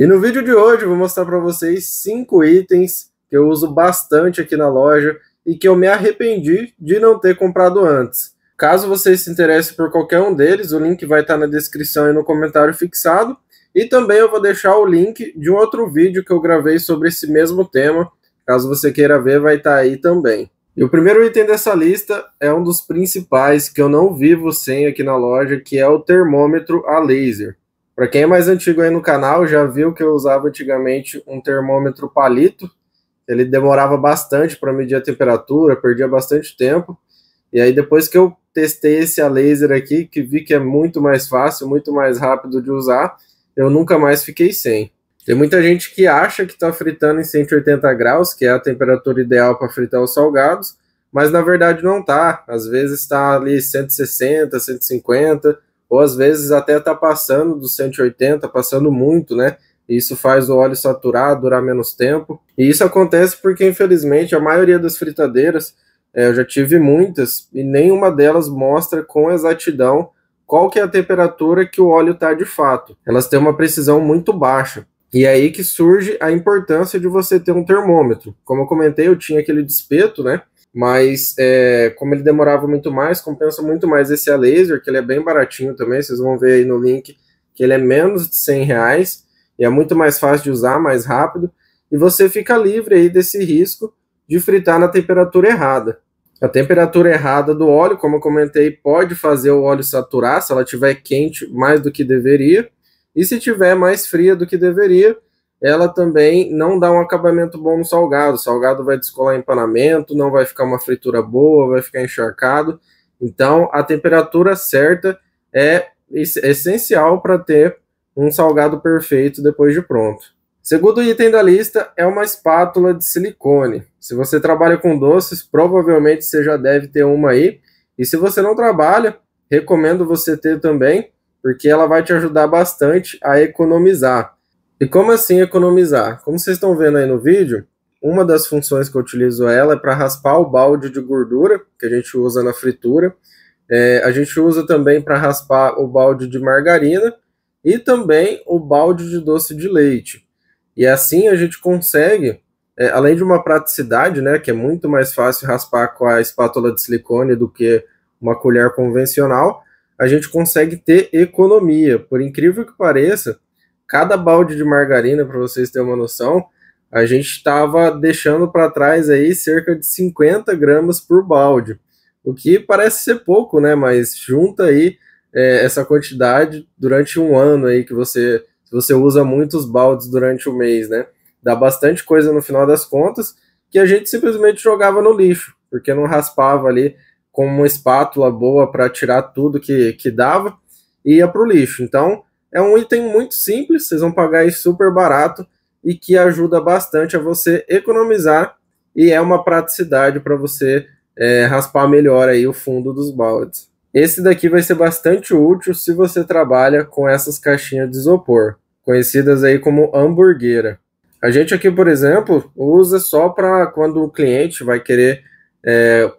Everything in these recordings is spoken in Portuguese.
E no vídeo de hoje eu vou mostrar para vocês 5 itens que eu uso bastante aqui na loja e que eu me arrependi de não ter comprado antes. Caso vocês se interessem por qualquer um deles, o link vai estar na descrição e no comentário fixado. E também eu vou deixar o link de um outro vídeo que eu gravei sobre esse mesmo tema. Caso você queira ver, vai estar aí também. E o primeiro item dessa lista é um dos principais que eu não vivo sem aqui na loja, que é o termômetro a laser. Para quem é mais antigo aí no canal, já viu que eu usava antigamente um termômetro palito. Ele demorava bastante para medir a temperatura, perdia bastante tempo. E aí depois que eu testei esse a laser aqui, que vi que é muito mais fácil, muito mais rápido de usar, eu nunca mais fiquei sem. Tem muita gente que acha que está fritando em 180 graus, que é a temperatura ideal para fritar os salgados, mas na verdade não está. Às vezes está ali 160, 150, ou às vezes até está passando dos 180, passando muito, né? Isso faz o óleo saturar, durar menos tempo. E isso acontece porque, infelizmente, a maioria das fritadeiras, eu já tive muitas, e nenhuma delas mostra com exatidão qual que é a temperatura que o óleo está de fato. Elas têm uma precisão muito baixa. E é aí que surge a importância de você ter um termômetro. Como eu comentei, eu tinha aquele de espeto, né? Mas como ele demorava muito mais, compensa muito mais esse a laser, que ele é bem baratinho também. Vocês vão ver aí no link que ele é menos de R$100 e é muito mais fácil de usar, mais rápido. E você fica livre aí desse risco de fritar na temperatura errada. A temperatura errada do óleo, como eu comentei, pode fazer o óleo saturar se ela estiver quente mais do que deveria. E se tiver mais fria do que deveria, ela também não dá um acabamento bom no salgado. O salgado vai descolar empanamento, não vai ficar uma fritura boa, vai ficar encharcado. Então, a temperatura certa é essencial para ter um salgado perfeito depois de pronto. Segundo item da lista é uma espátula de silicone. Se você trabalha com doces, provavelmente você já deve ter uma aí. E se você não trabalha, recomendo você ter também, porque ela vai te ajudar bastante a economizar. E como assim economizar? Como vocês estão vendo aí no vídeo, uma das funções que eu utilizo ela é para raspar o balde de gordura que a gente usa na fritura. A gente usa também para raspar o balde de margarina e também o balde de doce de leite. E assim a gente consegue, além de uma praticidade, né, que é muito mais fácil raspar com a espátula de silicone do que uma colher convencional, a gente consegue ter economia. Por incrível que pareça, cada balde de margarina, para vocês terem uma noção, a gente estava deixando para trás aí cerca de 50 gramas por balde, o que parece ser pouco, né? Mas junta aí essa quantidade durante um ano aí que você usa muitos baldes durante o mês, né? Dá bastante coisa no final das contas que a gente simplesmente jogava no lixo, porque não raspava ali com uma espátula boa para tirar tudo que dava e ia para o lixo. Então, é um item muito simples, vocês vão pagar isso super barato e que ajuda bastante a você economizar e é uma praticidade para você raspar melhor aí o fundo dos baldes. Esse daqui vai ser bastante útil se você trabalha com essas caixinhas de isopor, conhecidas aí como hamburguera. A gente aqui, por exemplo, usa só para quando o cliente vai querer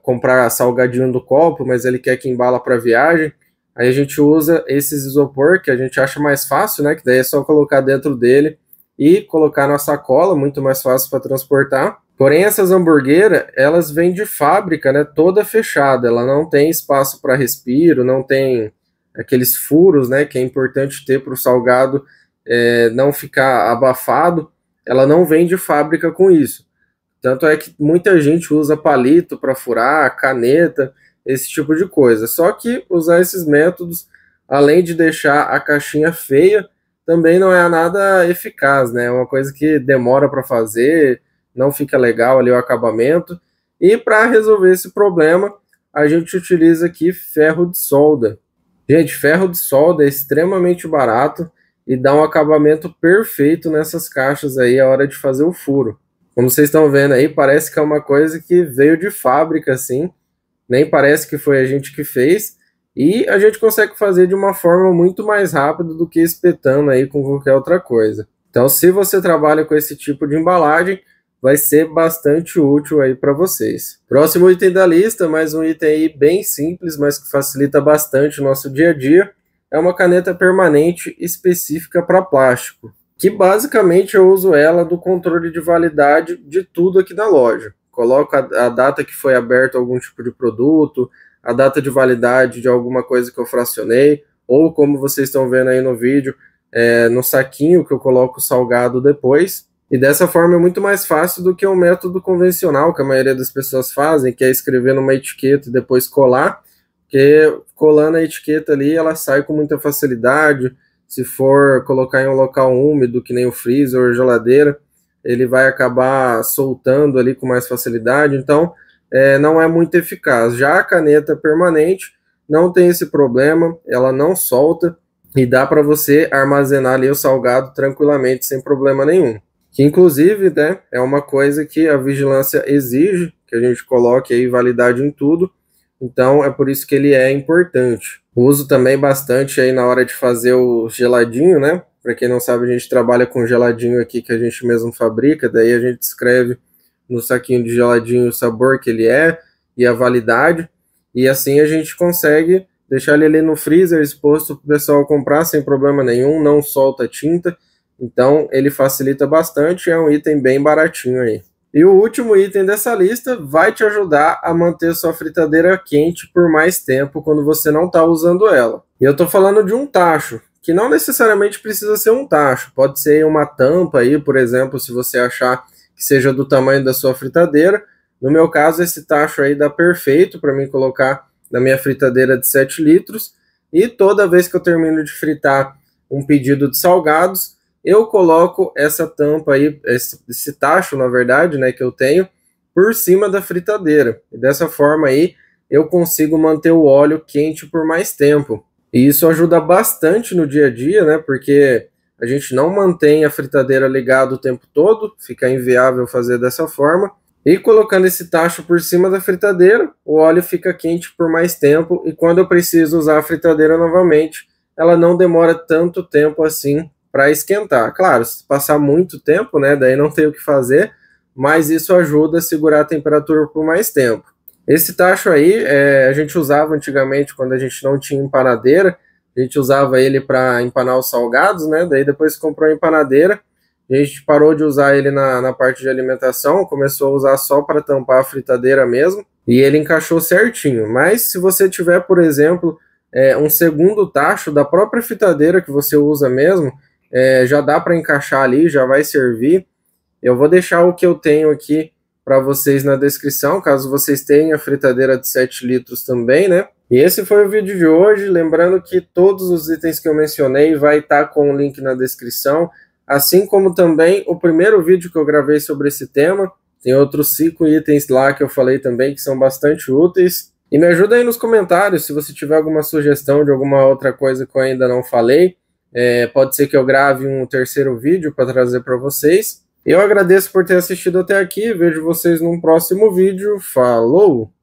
comprar salgadinho do copo, mas ele quer que embala para viagem. Aí a gente usa esses isopor que a gente acha mais fácil, né? Que daí é só colocar dentro dele e colocar na sacola, muito mais fácil para transportar. Porém, essas hamburgueras, elas vêm de fábrica, né? Toda fechada. Ela não tem espaço para respiro, não tem aqueles furos, né? Que é importante ter para o salgado não ficar abafado. Ela não vem de fábrica com isso. Tanto é que muita gente usa palito para furar, caneta, esse tipo de coisa. Só que usar esses métodos, além de deixar a caixinha feia, também não é nada eficaz, né? É uma coisa que demora para fazer, não fica legal ali o acabamento. E para resolver esse problema, a gente utiliza aqui ferro de solda. Gente, ferro de solda é extremamente barato e dá um acabamento perfeito nessas caixas aí a hora de fazer o furo. Como vocês estão vendo aí, parece que é uma coisa que veio de fábrica, assim. Nem parece que foi a gente que fez. E a gente consegue fazer de uma forma muito mais rápida do que espetando aí com qualquer outra coisa. Então, se você trabalha com esse tipo de embalagem, vai ser bastante útil aí para vocês. Próximo item da lista, mais um item aí bem simples, mas que facilita bastante o nosso dia a dia, é uma caneta permanente específica para plástico. que basicamente eu uso ela do controle de validade de tudo aqui na loja. Coloco a data que foi aberto algum tipo de produto, a data de validade de alguma coisa que eu fracionei, ou como vocês estão vendo aí no vídeo, no saquinho que eu coloco o salgado depois. E dessa forma é muito mais fácil do que o método convencional que a maioria das pessoas fazem, que é escrever numa etiqueta e depois colar, porque colando a etiqueta ali, ela sai com muita facilidade. Se for colocar em um local úmido, que nem o freezer ou geladeira, ele vai acabar soltando ali com mais facilidade, então não é muito eficaz. Já a caneta permanente não tem esse problema, ela não solta e dá para você armazenar ali o salgado tranquilamente, sem problema nenhum. Que inclusive, né, é uma coisa que a vigilância exige, que a gente coloque aí validade em tudo, então é por isso que ele é importante. Uso também bastante aí na hora de fazer o geladinho, né? Para quem não sabe, a gente trabalha com geladinho aqui que a gente mesmo fabrica, daí a gente escreve no saquinho de geladinho o sabor que ele é e a validade, e assim a gente consegue deixar ele ali no freezer exposto para o pessoal comprar sem problema nenhum, não solta tinta, então ele facilita bastante, é um item bem baratinho aí. E o último item dessa lista vai te ajudar a manter sua fritadeira quente por mais tempo quando você não está usando ela. E eu estou falando de um tacho, que não necessariamente precisa ser um tacho, pode ser uma tampa aí, por exemplo, se você achar que seja do tamanho da sua fritadeira. No meu caso, esse tacho aí dá perfeito para mim colocar na minha fritadeira de 7 litros, e toda vez que eu termino de fritar um pedido de salgados, eu coloco essa tampa aí, esse tacho, na verdade, né, que eu tenho, por cima da fritadeira. E dessa forma aí, eu consigo manter o óleo quente por mais tempo. E isso ajuda bastante no dia a dia, né, porque a gente não mantém a fritadeira ligada o tempo todo, fica inviável fazer dessa forma. E colocando esse tacho por cima da fritadeira, o óleo fica quente por mais tempo, e quando eu preciso usar a fritadeira novamente, ela não demora tanto tempo assim para esquentar. Claro, se passar muito tempo, né, daí não tem o que fazer, mas isso ajuda a segurar a temperatura por mais tempo. Esse tacho aí, a gente usava antigamente quando a gente não tinha empanadeira, a gente usava ele para empanar os salgados, né, daí depois que comprou a empanadeira, a gente parou de usar ele na parte de alimentação, começou a usar só para tampar a fritadeira mesmo, e ele encaixou certinho. Mas se você tiver, por exemplo, um segundo tacho da própria fritadeira que você usa mesmo, já dá para encaixar ali, já vai servir. Eu vou deixar o que eu tenho aqui para vocês na descrição, caso vocês tenham a fritadeira de 7 litros também, né? E esse foi o vídeo de hoje, lembrando que todos os itens que eu mencionei vai estar com o link na descrição, assim como também o primeiro vídeo que eu gravei sobre esse tema. Tem outros 5 itens lá que eu falei também que são bastante úteis. E me ajuda aí nos comentários se você tiver alguma sugestão de alguma outra coisa que eu ainda não falei. Pode ser que eu grave um terceiro vídeo para trazer para vocês. Eu agradeço por ter assistido até aqui, vejo vocês num próximo vídeo. Falou!